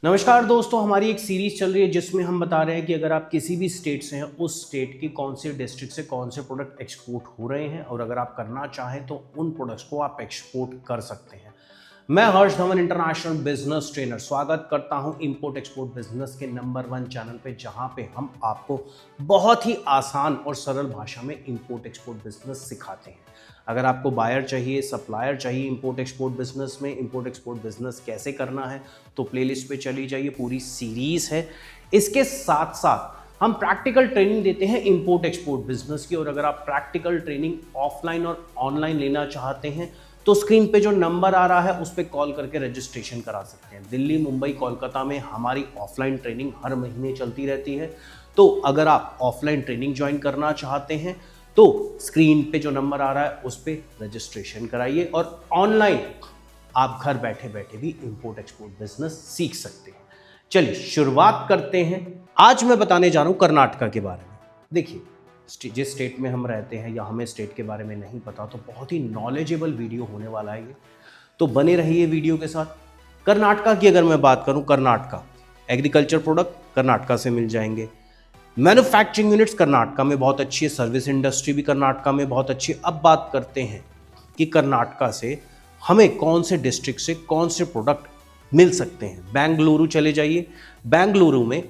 नमस्कार दोस्तों, हमारी एक सीरीज चल रही है जिसमें हम बता रहे हैं कि अगर आप किसी भी स्टेट से हैं, उस स्टेट की कौन से डिस्ट्रिक्ट से कौन से प्रोडक्ट एक्सपोर्ट हो रहे हैं और अगर आप करना चाहें तो उन प्रोडक्ट्स को आप एक्सपोर्ट कर सकते हैं। मैं हर्ष धवन, इंटरनेशनल बिजनेस ट्रेनर, स्वागत करता हूं इंपोर्ट एक्सपोर्ट बिजनेस के नंबर 1 चैनल पे, जहां पे हम आपको बहुत ही आसान और सरल भाषा में इंपोर्ट एक्सपोर्ट बिजनेस सिखाते हैं। अगर आपको बायर चाहिए, सप्लायर चाहिए इंपोर्ट एक्सपोर्ट बिजनेस में, इंपोर्ट एक्सपोर्ट बिजनेस कैसे करना है, तो प्लेलिस्ट पे चली जाइए, पूरी सीरीज है। इसके साथ साथ हम प्रैक्टिकल ट्रेनिंग देते हैं इंपोर्ट एक्सपोर्ट बिजनेस की, और अगर आप प्रैक्टिकल ट्रेनिंग ऑफलाइन और ऑनलाइन लेना चाहते हैं तो स्क्रीन पे जो नंबर आ रहा है उस पर कॉल करके रजिस्ट्रेशन करा सकते हैं। दिल्ली, मुंबई, कोलकाता में हमारी ऑफलाइन ट्रेनिंग हर महीने चलती रहती है। तो अगर आप ऑफलाइन ट्रेनिंग ज्वाइन करना चाहते हैं तो स्क्रीन पे जो नंबर आ रहा है उस पर रजिस्ट्रेशन कराइए, और ऑनलाइन आप घर बैठे बैठे भी इंपोर्ट एक्सपोर्ट बिजनेस सीख सकते हैं। चलिए शुरुआत करते हैं। आज मैं बताने जा रहा हूं कर्नाटका के बारे में। देखिए, जिस स्टेट में हम रहते हैं या हमें स्टेट के बारे में नहीं पता, तो बहुत ही नॉलेजेबल वीडियो होने वाला है ये, तो बने रहिए वीडियो के साथ। कर्नाटका की अगर मैं बात करूं, कर्नाटका एग्रीकल्चर प्रोडक्ट कर्नाटका से मिल जाएंगे, मैन्युफैक्चरिंग यूनिट्स कर्नाटका में बहुत अच्छी है, सर्विस इंडस्ट्री भी कर्नाटका में बहुत अच्छी है। अब बात करते हैं कि कर्नाटका से हमें कौन से डिस्ट्रिक्ट से कौन से प्रोडक्ट मिल सकते हैं। बेंगलुरु चले जाइए, बेंगलुरु में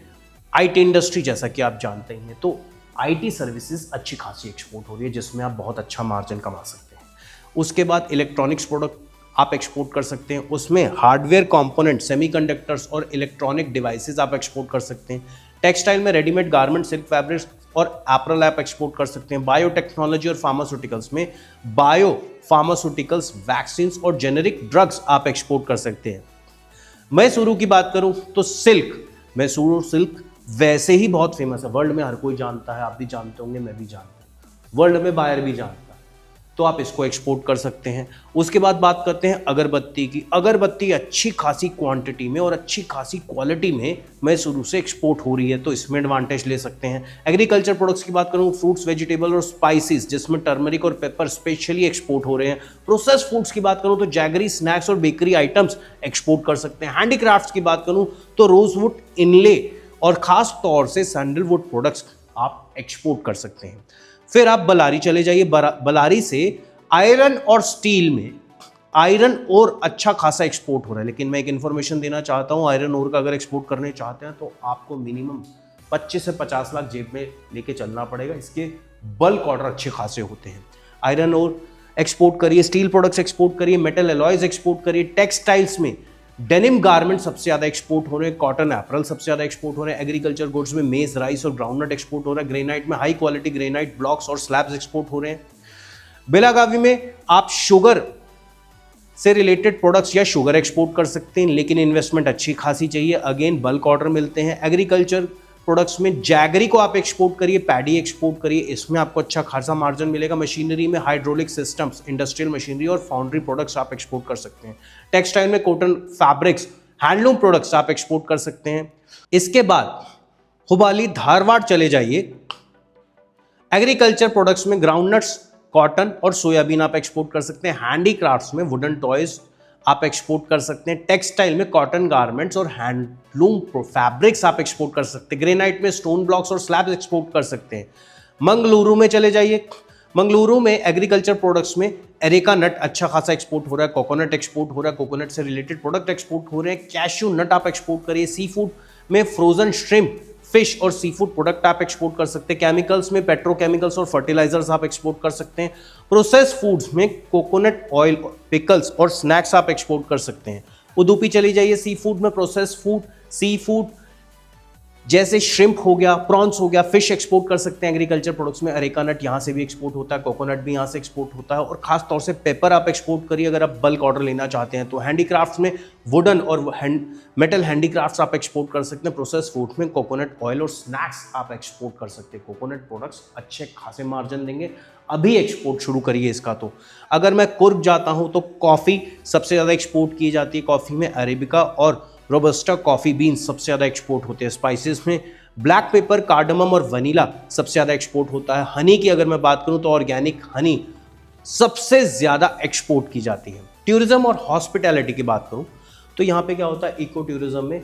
आईटी इंडस्ट्री, जैसा कि आप जानते हैं, तो आईटी सर्विसेज अच्छी खासी एक्सपोर्ट हो रही है, जिसमें आप बहुत अच्छा मार्जिन कमा सकते हैं। उसके बाद इलेक्ट्रॉनिक्स प्रोडक्ट आप एक्सपोर्ट कर सकते हैं, उसमें हार्डवेयर कंपोनेंट, सेमीकंडक्टर्स और इलेक्ट्रॉनिक डिवाइसेस आप एक्सपोर्ट कर सकते हैं। टेक्सटाइल में रेडीमेड गारमेंट, सिल्क फैब्रिक्स और एपरल आप एक्सपोर्ट कर सकते हैं। बायोटेक्नोलॉजी और फार्मास्यूटिकल्स में बायो फार्मास्यूटिकल्स, वैक्सीन और जेनेरिक ड्रग्स आप एक्सपोर्ट कर सकते हैं। मैसूरू की बात करूं तो सिल्क, मैसूरू सिल्क वैसे ही बहुत फेमस है, वर्ल्ड में हर कोई जानता है, आप भी जानते होंगे, मैं भी जानता हूं, वर्ल्ड में बायर भी जानता है, तो आप इसको एक्सपोर्ट कर सकते हैं। उसके बाद बात करते हैं अगरबत्ती की। अगरबत्ती अच्छी खासी क्वांटिटी में और अच्छी खासी क्वालिटी में मैसूरू से एक्सपोर्ट हो रही है, तो इसमें एडवांटेज ले सकते हैं। एग्रीकल्चर प्रोडक्ट्स की बात करूं, फ्रूट्स, वेजिटेबल और स्पाइसेस, जिसमें टर्मरिक और पेपर स्पेशली एक्सपोर्ट हो रहे हैं। प्रोसेस फूड्स की बात करूं तो जैगरी, स्नैक्स और बेकरी आइटम्स एक्सपोर्ट कर सकते हैं। हैंडीक्राफ्ट्स की बात करूं तो रोजवुड, इनले और खास तौर से सैंडलवुड प्रोडक्ट्स आप एक्सपोर्ट कर सकते हैं। फिर आप बलारी चले जाइए, बलारी से आयरन और स्टील में आयरन और अच्छा खासा एक्सपोर्ट हो रहा है, लेकिन मैं एक इन्फॉर्मेशन देना चाहता हूं, आयरन और का अगर एक्सपोर्ट करने चाहते हैं तो आपको मिनिमम 25 से 50 लाख जेब में लेके चलना पड़ेगा। इसके बल्क ऑर्डर अच्छे खासे होते हैं। आयरन और एक्सपोर्ट करिए, स्टील प्रोडक्ट्स एक्सपोर्ट करिए, मेटल एलॉयज एक्सपोर्ट करिए। टेक्सटाइल्स में डेनिम गारमेंट सबसे ज्यादा एक्सपोर्ट हो रहे हैं, कॉटन एपरल सबसे ज्यादा एक्सपोर्ट हो रहे हैं। एग्रीकल्चर गुड्स में मेज, राइस और ग्राउंडनट एक्सपोर्ट हो रहा है। ग्रेनाइट में हाई क्वालिटी ग्रेनाइट ब्लॉक्स और स्लैब्स एक्सपोर्ट हो रहे हैं। बेलागावी में आप शुगर से रिलेटेड प्रोडक्ट्स या शुगर एक्सपोर्ट कर सकते हैं, लेकिन इन्वेस्टमेंट अच्छी खासी चाहिए। अगेन बल्क ऑर्डर मिलते हैं। एग्रीकल्चर प्रोडक्ट्स में जैगरी को आप एक्सपोर्ट करिए, पैडी एक्सपोर्ट करिए, इसमें आपको अच्छा खासा मार्जिन मिलेगा। मशीनरी में हाइड्रोलिक सिस्टम्स, इंडस्ट्रियल मशीनरी और फाउंड्री प्रोडक्ट्स आप एक्सपोर्ट कर सकते हैं। टेक्सटाइल में कॉटन, फैब्रिक्स, हैंडलूम प्रोडक्ट्स आप एक्सपोर्ट कर सकते हैं। इसके बाद हुबाली, धारवाड़ चले जाइए। एग्रीकल्चर प्रोडक्ट्स में ग्राउंडनट्स, कॉटन और सोयाबीन आप एक्सपोर्ट कर सकते हैं। हैंडीक्राफ्ट्स में वुडन टॉयज आप एक्सपोर्ट कर सकते हैं। टेक्सटाइल में कॉटन गारमेंट्स और हैंडलूम फैब्रिक्स आप एक्सपोर्ट कर सकते हैं। ग्रेनाइट में स्टोन ब्लॉक्स और स्लैब्स एक्सपोर्ट कर सकते हैं। मंगलुरु में चले जाइए। मंगलुरु में एग्रीकल्चर प्रोडक्ट्स में एरेका नट अच्छा खासा एक्सपोर्ट हो रहा है, कोकोनट एक्सपोर्ट हो रहा है, कोकोनट से रिलेटेड प्रोडक्ट एक्सपोर्ट हो रहे हैं। कैश्यू नट आप एक्सपोर्ट करिए। सी फूड में फ्रोजन श्रिम्प, फिश और सी फूड प्रोडक्ट आप एक्सपोर्ट कर सकते हैं। केमिकल्स में पेट्रोकेमिकल्स और फर्टिलाइजर्स आप एक्सपोर्ट कर सकते हैं। प्रोसेस फूड्स में कोकोनट ऑयल, पिकल्स और स्नैक्स आप एक्सपोर्ट कर सकते हैं। उडुपी चली जाइए। सी फूड में प्रोसेस फूड, सी फूड जैसे श्रिम्प हो गया, प्रॉन्स हो गया, फिश एक्सपोर्ट कर सकते हैं। एग्रीकल्चर प्रोडक्ट्स में अरेका नट यहाँ से भी एक्सपोर्ट होता है, कोकोनट भी यहाँ से एक्सपोर्ट होता है, और खास तौर से पेपर आप एक्सपोर्ट करिए अगर आप बल्क ऑर्डर लेना चाहते हैं तो। हैंडीक्राफ्ट्स में वुडन और मेटल हैंडीक्राफ्ट्स आप एक्सपोर्ट कर सकते हैं। प्रोसेस फूड में कोकोनट ऑयल और स्नैक्स आप एक्सपोर्ट कर सकते हैं। कोकोनट प्रोडक्ट्स अच्छे खासे मार्जिन देंगे, अभी एक्सपोर्ट शुरू करिए इसका। तो अगर मैं कुर्ग जाता हूँ तो कॉफ़ी सबसे ज़्यादा एक्सपोर्ट की जाती है। कॉफ़ी में अरेबिका और रोबस्टा कॉफ़ी बीन्स सबसे ज़्यादा एक्सपोर्ट होते हैं। स्पाइसेस में ब्लैक पेपर, कार्डमम और वनीला सबसे ज़्यादा एक्सपोर्ट होता है। हनी की अगर मैं बात करूं तो ऑर्गेनिक हनी सबसे ज़्यादा एक्सपोर्ट की जाती है। टूरिज्म और हॉस्पिटैलिटी की बात करूं तो यहाँ पे क्या होता है, इको टूरिज्म में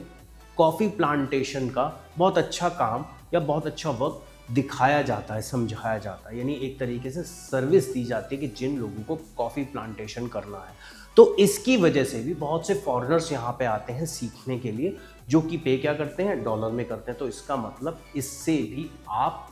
कॉफ़ी प्लांटेशन का बहुत अच्छा काम या बहुत अच्छा वर्क दिखाया जाता है, समझाया जाता है, यानी एक तरीके से सर्विस दी जाती है कि जिन लोगों को कॉफ़ी प्लांटेशन करना है। तो इसकी वजह से भी बहुत से फॉरेनर्स यहाँ पे आते हैं सीखने के लिए, जो कि पे क्या करते हैं, डॉलर में करते हैं। तो इसका मतलब इससे भी आप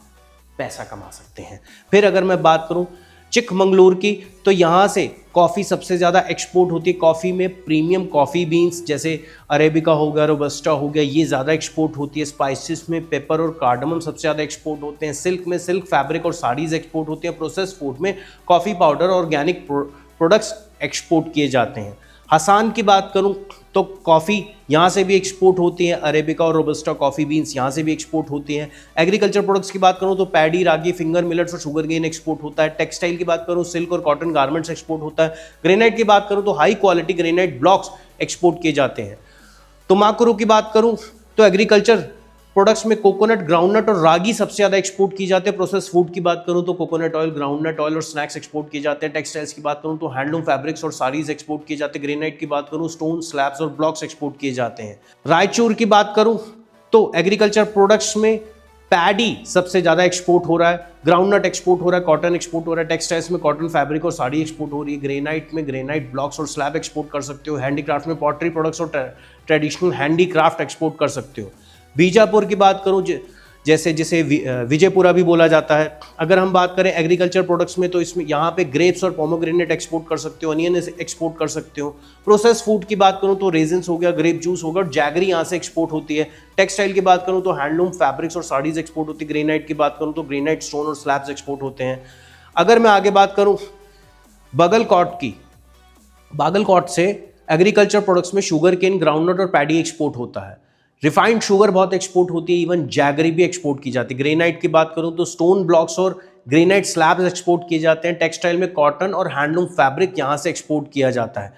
पैसा कमा सकते हैं। फिर अगर मैं बात करूं चिकमंगलूर की, तो यहाँ से कॉफ़ी सबसे ज़्यादा एक्सपोर्ट होती है। कॉफ़ी में प्रीमियम कॉफ़ी बीन्स जैसे अरेबिका हो गया, रोबस्टा हो गया, ये ज़्यादा एक्सपोर्ट होती है। स्पाइसेस में पेपर और कार्डमम सबसे ज़्यादा एक्सपोर्ट होते हैं। सिल्क में सिल्क फैब्रिक और साड़ीज़ एक्सपोर्ट होती हैं। प्रोसेस फूड में कॉफ़ी पाउडर और ऑर्गेनिक प्रोडक्ट्स एक्सपोर्ट किए जाते हैं। हसान की बात करूं तो कॉफ़ी यहाँ से भी एक्सपोर्ट होती है। अरेबिका और रोबस्टा कॉफ़ी बीन्स यहाँ से भी एक्सपोर्ट होती हैं। एग्रीकल्चर प्रोडक्ट्स की बात करूं तो पैडी, रागी, फिंगर मिलेट्स और शुगर केन एक्सपोर्ट होता है। टेक्सटाइल की बात करूं सिल्क और कॉटन गारमेंट्स एक्सपोर्ट होता है। ग्रेनाइट की बात करूं तो high quality granite blocks export किए जाते हैं। तंबाकू की बात करूं तो एग्रीकल्चर प्रोडक्ट्स में कोकोनट, ग्राउंडनट और रागी सबसे ज़्यादा एक्सपोर्ट की जाते हैं। प्रोसेस फूड की बात करूं तो कोकोनट ऑयल, ग्राउंडनट ऑयल और स्नैक्स एक्सपोर्ट किए जाते हैं। टेक्सटाइल्स की बात करूं तो हैंडलूम फैब्रिक्स और साड़ीज एक्सपोर्ट किए जाते हैं। ग्रेनाइट की बात करूं स्टोन, स्लैब्स और ब्लॉक्स एक्सपोर्ट किए जाते हैं। रायचूर की बात करूं तो एग्रीकल्चर प्रोडक्ट्स में पैडी सबसे ज़्यादा एक्सपोर्ट हो रहा है। ग्राउंडनट एक्सपोर्ट हो रहा है, कॉटन एक्सपोर्ट हो रहा है। टेक्सटाइल्स में कॉटन फैब्रिक और साड़ी एक्सपोर्ट हो रही है। ग्रेनाइट में ग्रेनाइट ब्लॉक्स और स्लैब एक्सपोर्ट कर सकते हो। हैंडीक्राफ्ट में पॉटरी प्रोडक्ट्स और ट्रेडिशनल हैंडीक्राफ्ट एक्सपोर्ट कर सकते हो। बीजापुर की बात करूं जैसे जिसे विजयपुरा भी बोला जाता है। अगर हम बात करें एग्रीकल्चर प्रोडक्ट्स में तो इसमें यहाँ पे ग्रेप्स और पोमोग्रेनेट एक्सपोर्ट कर सकते हो, अनियन एक्सपोर्ट कर सकते हो। प्रोसेस फूड की बात करूँ तो रेजिन्स हो गया, ग्रेप जूस हो गया, जैगरी यहाँ से एक्सपोर्ट होती है। टेक्सटाइल की बात करूँ तो हैंडलूम फैब्रिक्स और साड़ीज एक्सपोर्ट होती है। ग्रेनाइट की बात करूँ तो ग्रेनाइट, स्टोन और स्लैब्स एक्सपोर्ट होते हैं। अगर मैं आगे बात करूँ बागलकोट की, बागलकोट से एग्रीकल्चर प्रोडक्ट्स में शुगर केन, ग्राउंडनट और पैडी एक्सपोर्ट होता है। रिफाइंड शुगर बहुत एक्सपोर्ट होती है, इवन जैगरी भी एक्सपोर्ट की जाती है। ग्रेनाइट की बात करूं तो स्टोन ब्लॉक्स और ग्रेनाइट स्लैब्स एक्सपोर्ट किए जाते हैं। टेक्सटाइल में कॉटन और हैंडलूम फैब्रिक यहां से एक्सपोर्ट किया जाता है।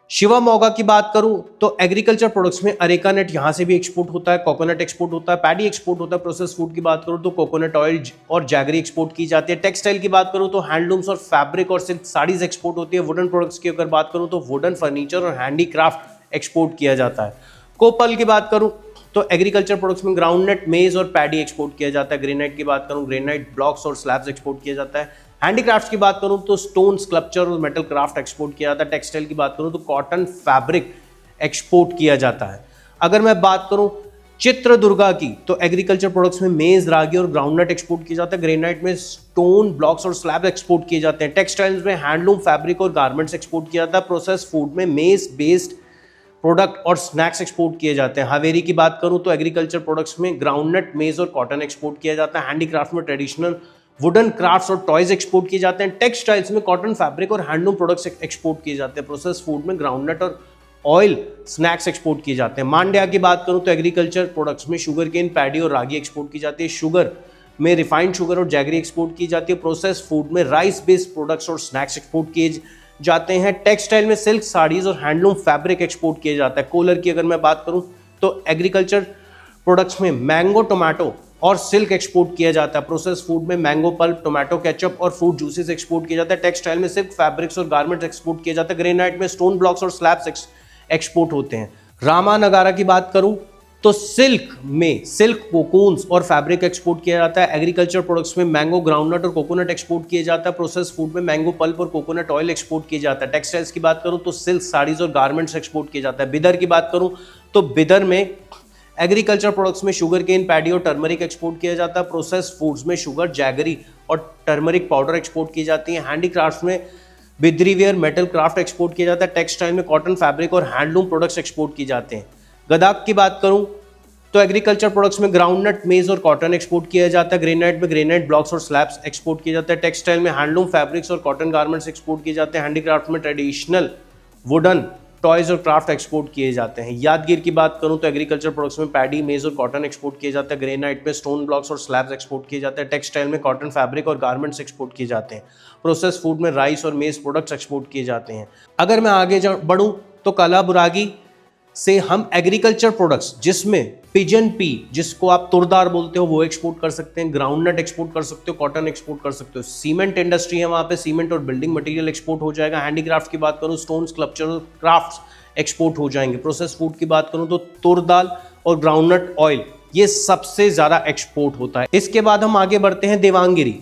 शिवामोगा की बात करूं तो एग्रीकल्चर प्रोडक्ट्स में अरेका नट यहां से भी एक्सपोर्ट होता है। कोकोनट एक्सपोर्ट होता है, पैडी एक्सपोर्ट होता है। प्रोसेस फूड की बात करूं तो कोकोनट ऑयल और जैगरी एक्सपोर्ट की जाती है। टेक्सटाइल की बात करूं तो हैंडलूम्स और फैब्रिक और सिल्क साड़ीज एक्सपोर्ट होती है। वुडन प्रोडक्ट्स की अगर बात करूं तो वुडन फर्नीचर और हैंडीक्राफ्ट एक्सपोर्ट किया जाता है। कोपल की बात करूं तो एग्रीकल्चर प्रोडक्ट्स में ग्राउंडनट, मेज और पैडी एक्सपोर्ट किया जाता है। ग्रेनाइट की बात करूं ग्रेनाइट ब्लॉक्स और स्लैब्स एक्सपोर्ट किया जाता है। हैंडीक्राफ्ट्स की बात करूं तो स्टोन, स्कल्पचर और मेटल क्राफ्ट एक्सपोर्ट किया जाता है। टेक्सटाइल की बात करूं तो कॉटन फैब्रिक एक्सपोर्ट किया जाता है। अगर मैं बात करूं चित्रदुर्गा की तो एग्रीकल्चर प्रोडक्ट्स में मेज, रागी और ग्राउंडनट एक्सपोर्ट किया जाता है। ग्रेनाइट में स्टोन, ब्लॉक्स और स्लैब एक्सपोर्ट किए जाते हैं। टेक्सटाइल्स में हैंडलूम फैब्रिक और गारमेंट्स एक्सपोर्ट किया जाता है। प्रोसेस फूड में मेज बेस्ड प्रोडक्ट और स्नैक्स एक्सपोर्ट किए जाते हैं। हावेरी की बात करूं तो एग्रीकल्चर प्रोडक्ट्स में ग्राउंडनट, मेज और कॉटन एक्सपोर्ट किया जाता है। हैंडीक्राफ्ट में ट्रेडिशनल वुडन क्राफ्ट्स और टॉयज एक्सपोर्ट किए जाते हैं। टेक्सटाइल्स में कॉटन फैब्रिक और हैंडलूम प्रोडक्ट्स एक्सपोर्ट किए जाते हैं। प्रोसेस फूड में ग्राउंडनट और ऑयल स्नैक्स एक्सपोर्ट किए जाते हैं। मांड्या की बात करूं तो एग्रीकल्चर प्रोडक्ट्स में शुगर केन, पैडी और रागी एक्सपोर्ट की जाती है। शुगर में रिफाइंड शुगर और जैगरी एक्सपोर्ट की जाती है। प्रोसेस फूड में राइस बेस्ड प्रोडक्ट्स और स्नैक्स एक्सपोर्ट किए जाते हैं। टेक्सटाइल में सिल्क, साड़ीज और हैंडलूम फैब्रिक एक्सपोर्ट किया जाता है। कोलर की अगर मैं बात करूं तो एग्रीकल्चर प्रोडक्ट्स में मैंगो, टोमेटो और सिल्क एक्सपोर्ट किया जाता है। प्रोसेस फूड में मैंगो पल्प, टोमेटो केचप और फ्रूट जूसेस एक्सपोर्ट किया जाता है। टेक्सटाइल में सिल्क फैब्रिक्स और गारमेंट्स एक्सपोर्ट किया जाता है। ग्रेनाइट में स्टोन ब्लॉक्स और स्लैब्स एक्सपोर्ट होते हैं। रामा नगारा की बात करूं तो सिल्क में सिल्क कोकून्स और फैब्रिक एक्सपोर्ट किया जाता है। एग्रीकल्चर प्रोडक्ट्स में मैंगो, ग्राउंडनट और कोकोनट एक्सपोर्ट किया जाता है। प्रोसेस फूड में मैंगो पल्प और कोकोनट ऑयल एक्सपोर्ट किया जाता है। टेक्सटाइल्स की बात करूं तो सिल्क, साड़ीज और गारमेंट्स एक्सपोर्ट किया जाता है। बिदर की बात करूं तो बिदर में एग्रीकल्चर प्रोडक्ट्स में शुगर केन, पैडी और टर्मरिक एक्सपोर्ट किया जाता है। प्रोसेस फूड्स में शुगर, जैगरी और टर्मरिक पाउडर एक्सपोर्ट की जाती है। हैंडीक्राफ्ट्स में बिद्रीवेयर, मेटल क्राफ्ट एक्सपोर्ट किया जाता है। टेक्सटाइल में कॉटन फैब्रिक और हैंडलूम प्रोडक्ट्स एक्सपोर्ट की जाते हैं। गदाक की बात करूं तो एग्रीकल्चर प्रोडक्ट्स में ग्राउंडनट, मेज और कॉटन एक्सपोर्ट किया जाता है। ग्रेनाइट में ग्रेनाइट ब्लॉक्स और स्लैब्स एक्सपोर्ट किया जाता है। टेक्सटाइल में हैंडलूम फैब्रिक्स और कॉटन गारमेंट्स एक्सपोर्ट किए जाते हैं। हैंडीक्राफ्ट में ट्रेडिशनल वुडन टॉयज और क्राफ्ट एक्सपोर्ट किए जाते हैं। यादगीर की बात करूं तो एग्रीकल्चर प्रोडक्ट्स में पैडी, मेज और कॉटन एक्सपोर्ट किए जाते हैं। ग्रेनाइट में स्टोन ब्लॉक्स और स्लैब्स एक्सपोर्ट किए जाते हैं। टेक्सटाइल में कॉटन फैब्रिक और गारमेंट्स एक्सपोर्ट किए जाते हैं। प्रोसेस फूड में राइस और मेज प्रोडक्ट्स एक्सपोर्ट किए जाते हैं। अगर मैं आगे बढ़ूं तो कलाबुरागी से हम एग्रीकल्चर प्रोडक्ट्स जिसमें पिजन पी, जिसको आप तुरदार बोलते हो, वो एक्सपोर्ट कर सकते हैं। ग्राउंडनट एक्सपोर्ट कर सकते हो, कॉटन एक्सपोर्ट कर सकते हो। सीमेंट इंडस्ट्री है, वहाँ पे सीमेंट और बिल्डिंग मटेरियल एक्सपोर्ट हो जाएगा। हैंडीक्राफ्ट की बात करूँ, स्टोन, स्कल्पचरल क्राफ्ट्स एक्सपोर्ट हो जाएंगे। प्रोसेस फूड की बात करूं तो तुर दाल और ग्राउंडनट ऑयल ये सबसे ज़्यादा एक्सपोर्ट होता है। इसके बाद हम आगे बढ़ते हैं देवांगिरी।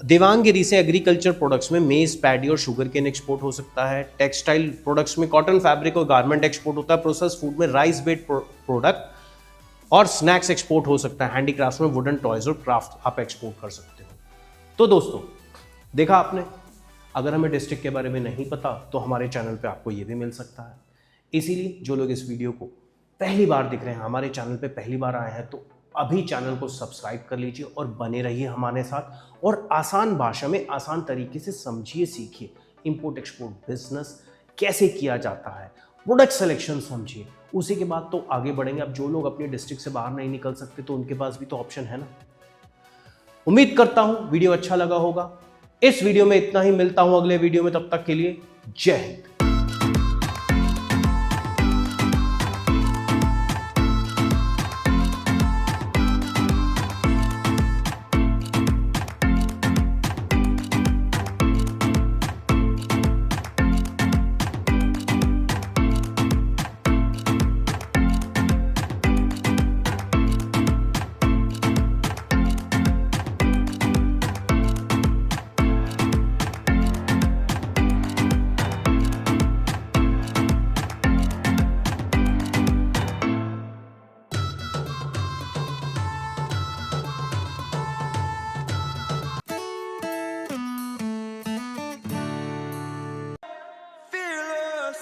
देवांगिरी से एग्रीकल्चर प्रोडक्ट्स में मेज, पैडी और शुगर केन एक्सपोर्ट हो सकता है। टेक्सटाइल प्रोडक्ट्स में कॉटन, फैब्रिक और गारमेंट एक्सपोर्ट होता है। प्रोसेस फूड में राइस बेस्ड प्रोडक्ट और स्नैक्स एक्सपोर्ट हो सकता है। हैंडीक्राफ्ट में वुडन टॉयज और क्राफ्ट आप एक्सपोर्ट कर सकते हो। तो दोस्तों देखा आपने, अगर हमें डिस्ट्रिक्ट के बारे में नहीं पता तो हमारे चैनल पे आपको ये भी मिल सकता है। इसीलिए जो लोग इस वीडियो को पहली बार देख रहे हैं, हमारे चैनल पे पहली बार आए हैं, तो अभी चैनल को सब्सक्राइब कर लीजिए और बने रहिए हमारे साथ और आसान भाषा में आसान तरीके से समझिए, सीखिए इंपोर्ट एक्सपोर्ट बिजनेस कैसे किया जाता है, प्रोडक्ट सिलेक्शन समझिए। उसी के बाद तो आगे बढ़ेंगे। अब जो लोग अपने डिस्ट्रिक्ट से बाहर नहीं निकल सकते तो उनके पास भी तो ऑप्शन है ना। उम्मीद करता हूं वीडियो अच्छा लगा होगा। इस वीडियो में इतना ही, मिलता हूं अगले वीडियो में, तब तक के लिए जय हिंद। Fearless.